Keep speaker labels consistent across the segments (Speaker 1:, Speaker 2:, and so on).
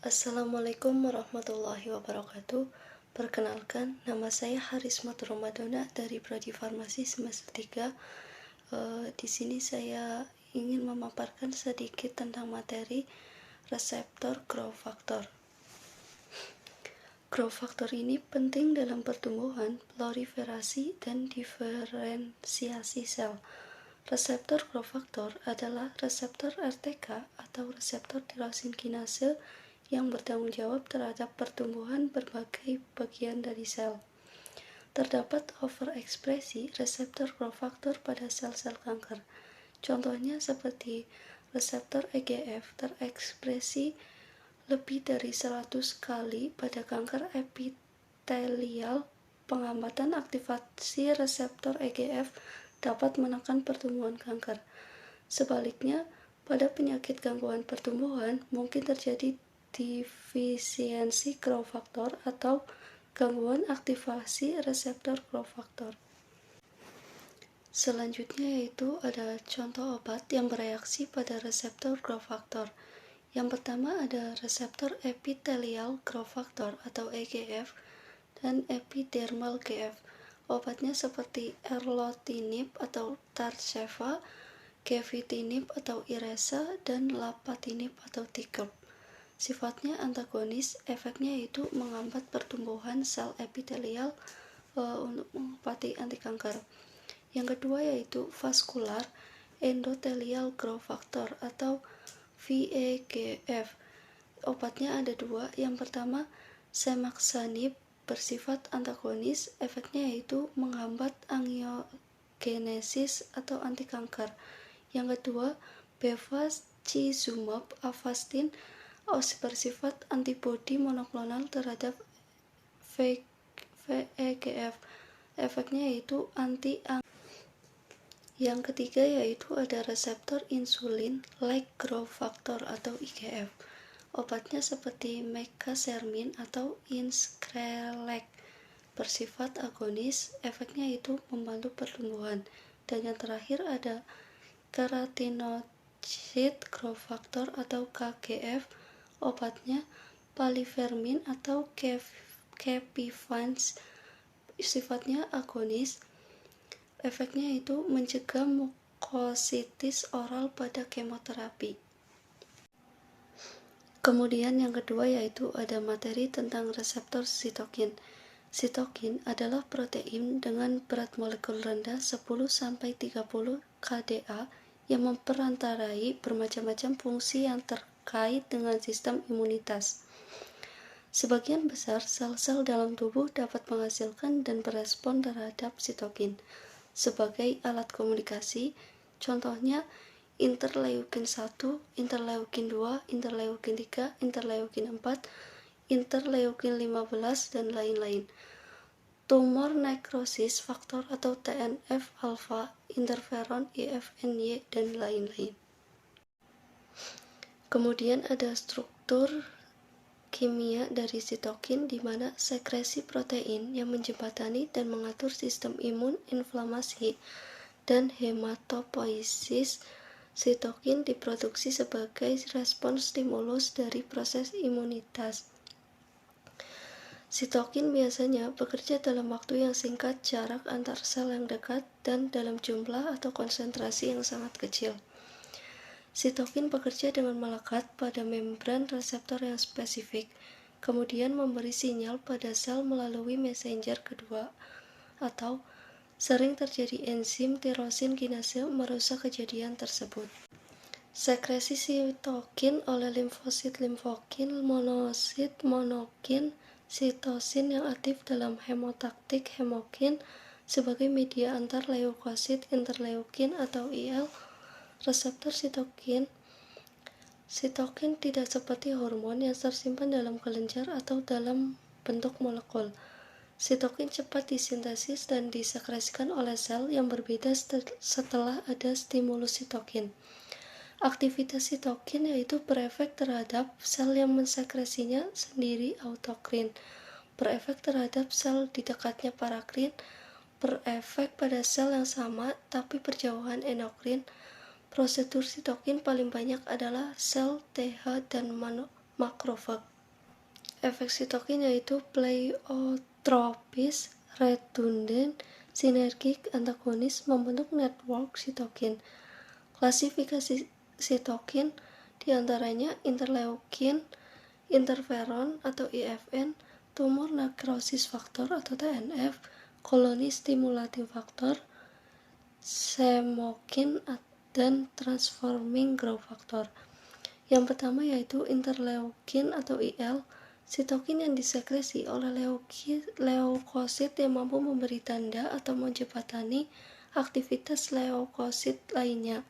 Speaker 1: Assalamualaikum warahmatullahi wabarakatuh. Perkenalkan, nama saya Harismatul Ramadana dari Prodi Farmasi semester 3. Di sini saya ingin memaparkan sedikit tentang materi reseptor growth factor. Growth factor ini penting dalam pertumbuhan, proliferasi, dan diferensiasi sel. Reseptor growth factor adalah reseptor RTK atau reseptor tirosin kinase yang bertanggung jawab terhadap pertumbuhan berbagai bagian dari sel. Terdapat overekspresi reseptor growth factor pada sel-sel kanker. Contohnya seperti reseptor EGF terekspresi lebih dari 100 kali pada kanker epitelial. Penghambatan aktivasi reseptor EGF dapat menekan pertumbuhan kanker. Sebaliknya, pada penyakit gangguan pertumbuhan mungkin terjadi defisiensi growth factor atau gangguan aktivasi reseptor growth factor. Selanjutnya yaitu ada contoh obat yang bereaksi pada reseptor growth factor. Yang pertama ada reseptor epithelial growth factor atau EGF dan epidermal GF. Obatnya seperti erlotinib atau Tarceva, gefitinib atau Iressa, dan lapatinib atau Tigerb. Sifatnya antagonis, efeknya yaitu menghambat pertumbuhan sel epitelial untuk mengobati anti kanker. Yang kedua yaitu vaskular endothelial growth factor atau VEGF. Obatnya ada dua. Yang pertama semaxanib bersifat antagonis, efeknya yaitu menghambat angiogenesis atau anti kanker. Yang kedua bevacizumab Avastin bersifat antibodi monoklonal terhadap VEGF, efeknya yaitu Yang ketiga yaitu ada reseptor insulin-like growth factor atau IGF. Obatnya seperti megasermin atau Increlex, bersifat agonis, efeknya itu membantu pertumbuhan. Dan yang terakhir ada keratinocyte growth factor atau KGF. Obatnya palifermin atau Kepivance, sifatnya agonis, efeknya itu mencegah mukositis oral pada kemoterapi. Kemudian yang kedua yaitu ada materi tentang reseptor sitokin. Sitokin adalah protein dengan berat molekul rendah 10-30 kDa yang memperantarai bermacam-macam fungsi yang terkait dengan sistem imunitas. Sebagian besar sel-sel dalam tubuh dapat menghasilkan dan berespon terhadap sitokin sebagai alat komunikasi, contohnya interleukin 1, interleukin 2, interleukin 3, interleukin 4, interleukin 15, dan lain-lain. Tumor nekrosis faktor atau TNF-alfa, interferon, IFNY, dan lain-lain. Kemudian ada struktur kimia dari sitokin di mana sekresi protein yang menjembatani dan mengatur sistem imun, inflamasi, dan hematopoiesis. Sitokin diproduksi sebagai respons stimulus dari proses imunitas. Sitokin biasanya bekerja dalam waktu yang singkat, jarak antar sel yang dekat, dan dalam jumlah atau konsentrasi yang sangat kecil. Sitokin bekerja dengan melekat pada membran reseptor yang spesifik, kemudian memberi sinyal pada sel melalui messenger kedua, atau sering terjadi enzim tirosin kinase merusak kejadian tersebut. Sekresi sitokin oleh limfosit limfokin, monosit monokin, sitosin yang aktif dalam hemotaktik hemokin sebagai media antar leukosit interleukin atau IL. Reseptor sitokin tidak seperti hormon yang tersimpan dalam kelenjar atau dalam bentuk molekul. Sitokin cepat disintesis dan disekresikan oleh sel yang berbeda setelah ada stimulus sitokin. Aktivitas sitokin yaitu berefek terhadap sel yang mensekresinya sendiri autokrin, berefek terhadap sel di dekatnya parakrin, berefek pada sel yang sama tapi berjauhan endokrin. Prosedur sitokin paling banyak adalah sel TH dan makrofag. efek sitokin yaitu pleiotropis, redundant, sinergik, antagonis membentuk network sitokin. Klasifikasi sitokin diantaranya interleukin, interferon atau IFN, tumor necrosis factor atau TNF, koloni stimulating factor, chemokin, dan transforming growth factor. Yang pertama yaitu interleukin atau IL, sitokin yang disekresi oleh leukosit yang mampu memberi tanda atau menjembatani aktivitas leukosit lainnya.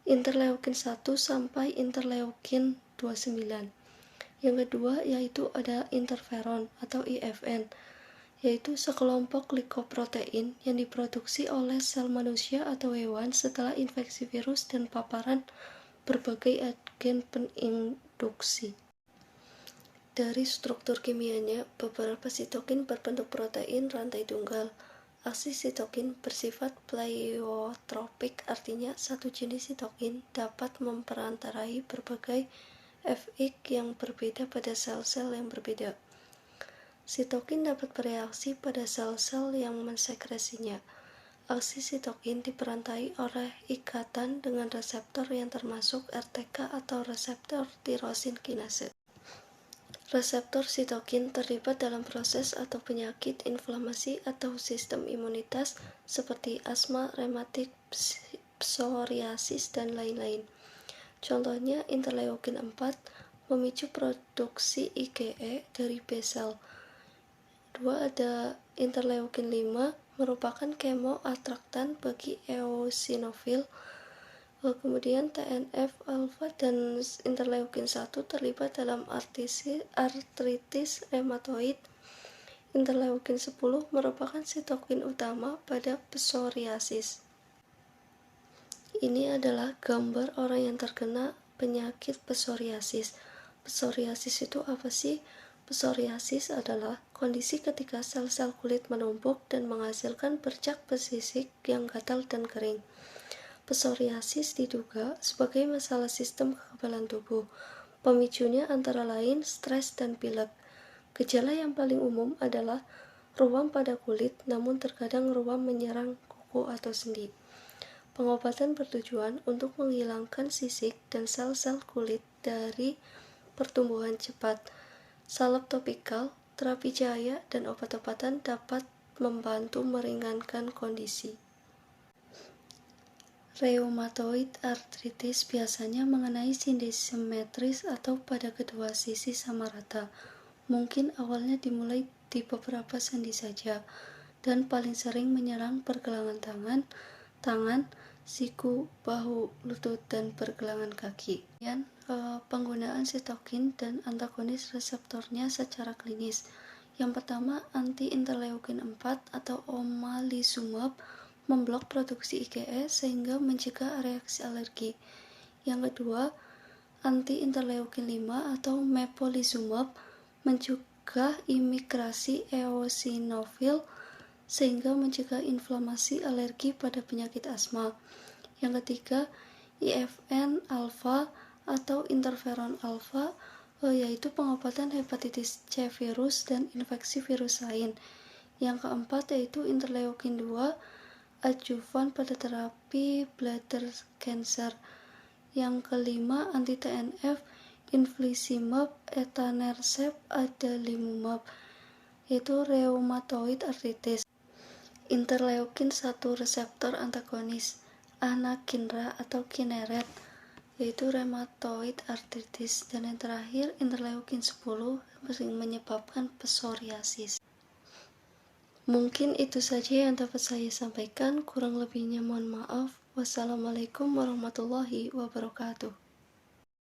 Speaker 1: Interleukin 1 sampai interleukin 29. Yang kedua yaitu ada interferon atau IFN, yaitu sekelompok glikoprotein yang diproduksi oleh sel manusia atau hewan setelah infeksi virus dan paparan berbagai agen peninduksi. Dari struktur kimianya, beberapa sitokin berbentuk protein rantai tunggal. Aksi sitokin bersifat pleiotropik, artinya satu jenis sitokin dapat memperantarai berbagai Fx yang berbeda pada sel-sel yang berbeda. Sitokin dapat bereaksi pada sel-sel yang mensekresinya. Aksi sitokin diperantai oleh ikatan dengan reseptor yang termasuk RTK atau reseptor tirosin kinase. Reseptor sitokin terlibat dalam proses atau penyakit inflamasi atau sistem imunitas seperti asma, rematik, psoriasis, dan lain-lain. Contohnya interleukin 4 memicu produksi IgE dari B-sel. 2 ada interleukin 5 merupakan kemoatraktan bagi eosinofil. Kemudian TNF alfa dan interleukin 1 terlibat dalam artritis rheumatoid. Interleukin 10 merupakan sitokin utama pada psoriasis. Ini adalah gambar orang yang terkena penyakit psoriasis. Psoriasis itu apa sih? Psoriasis adalah kondisi ketika sel-sel kulit menumpuk dan menghasilkan bercak besisik yang gatal dan kering. Psoriasis diduga sebagai masalah sistem kekebalan tubuh. Pemicunya antara lain stres dan pilek. Gejala yang paling umum adalah ruam pada kulit, namun terkadang ruam menyerang kuku atau sendi. Pengobatan bertujuan untuk menghilangkan sisik dan sel-sel kulit dari pertumbuhan cepat. Salep topikal, terapi cahaya, dan obat-obatan dapat membantu meringankan kondisi. Rheumatoid arthritis biasanya mengenai sindi simetris atau pada kedua sisi sama rata. Mungkin awalnya dimulai di beberapa sendi saja, dan paling sering menyerang pergelangan tangan, siku, bahu, lutut, dan pergelangan kaki. Kemudian, penggunaan sitokin dan antagonis reseptornya secara klinis. Yang pertama, anti-interleukin 4 atau omalizumab memblok produksi IgE sehingga mencegah reaksi alergi. Yang kedua, anti-interleukin 5 atau mepolizumab mencegah imigrasi eosinofil sehingga mencegah inflamasi alergi pada penyakit asma. Yang ketiga, IFN alfa atau interferon alfa, yaitu pengobatan hepatitis C virus dan infeksi virus lain. Yang keempat yaitu interleukin 2 adjuvan pada terapi bladder cancer. Yang kelima, anti-TNF infliximab, etanercept, adalimumab, yaitu rheumatoid arthritis. Interleukin 1 reseptor antagonis, anakinra atau kineret, yaitu rheumatoid arthritis. Dan yang terakhir, interleukin 10 yang menyebabkan psoriasis. Mungkin itu saja yang dapat saya sampaikan, kurang lebihnya mohon maaf. Wassalamualaikum warahmatullahi wabarakatuh.